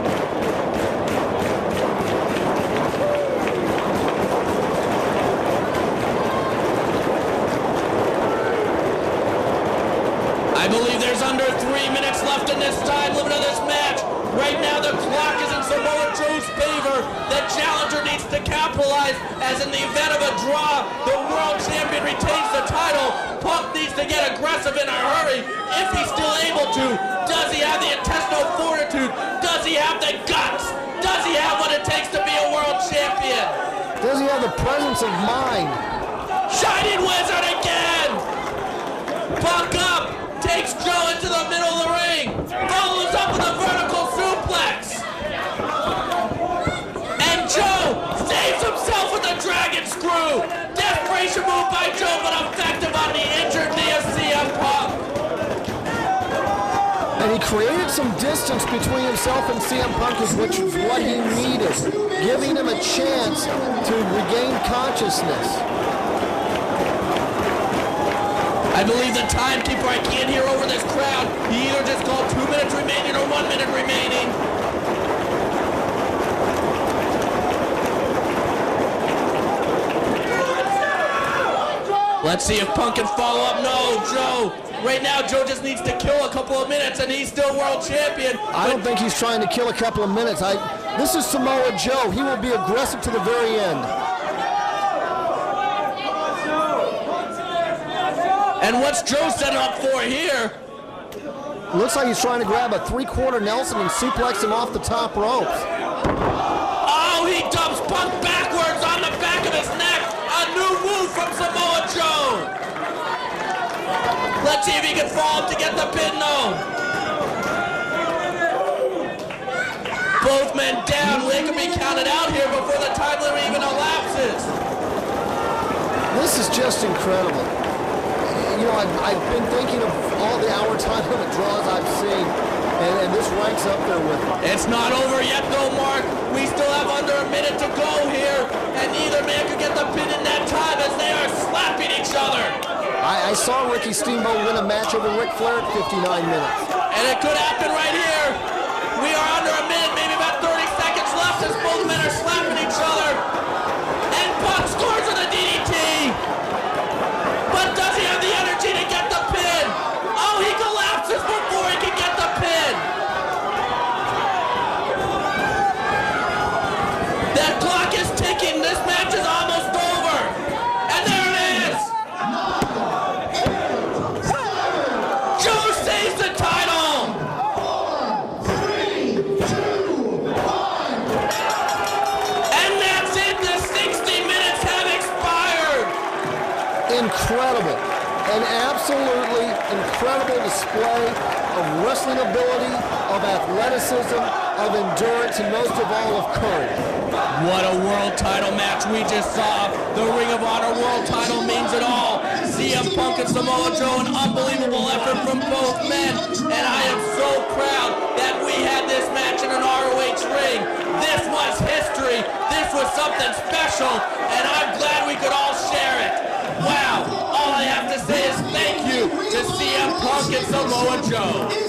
I believe there's under 3 minutes left in this time limit of this match. Right now the clock is in Samoa Joe's favor. The challenger needs to capitalize, as in the event of a draw, the world champion retains the title. Punk needs to get aggressive in a hurry if he's still able to. Does he have the intestinal fortitude? Does he have the guts? Does he have what it takes to be a world champion? Does he have the presence of mind? Shining Wizard again! Punk up! Takes Joe into the middle of the ring, follows up with a vertical suplex. And Joe saves himself with a dragon screw. Desperation move by Joe, but effective on the injured knee of CM Punk. And he created some distance between himself and CM Punk, which was what he needed, giving him a chance to regain consciousness. I believe the timekeeper, I can't hear over this crowd. He either just called 2 minutes remaining or 1 minute remaining. Let's see if Punk can follow up. No, Joe. Right now, Joe just needs to kill a couple of minutes, and he's still world champion. I don't think he's trying to kill a couple of minutes. This is Samoa Joe. He will be aggressive to the very end. And what's Joe setting up for here? Looks like he's trying to grab a three-quarter Nelson and suplex him off the top ropes. Oh, he dumps Punk backwards on the back of his neck. A new move from Samoa Joe. Let's see if he can fall up to get the pin, though. Both men down. They can be counted out here before the time limit even elapses. This is just incredible. You know, I've been thinking of all the hour time limit draws I've seen, and this ranks up there with it. It's not over yet, though, Mark. We still have under a minute to go here, and neither man could get the pin in that time as they are slapping each other. I saw Ricky Steamboat win a match over Ric Flair at 59 minutes. And it could happen right here. We are under a minute, maybe about 30 seconds left as both men are slapping each other. And Punk scores with a DDT. But does he have the energy to get the pin? Oh, he collapses before he can get the pin. That clock is ticking. This match is almost over. And there it is. Joe saves the title. 4, 3, 2, 1. incredible, an absolutely incredible display of wrestling ability, of athleticism, of endurance, and most of all of courage. What a world title match we just saw. The Ring of Honor world title means it all. CM Punk and Samoa Joe, an unbelievable effort from both men. And I am so proud that we had this match in an ROH ring. This was history. This was something special. And I'm glad we could all share it. Wow. All I have to say is thank you to CM Punk and Samoa Joe.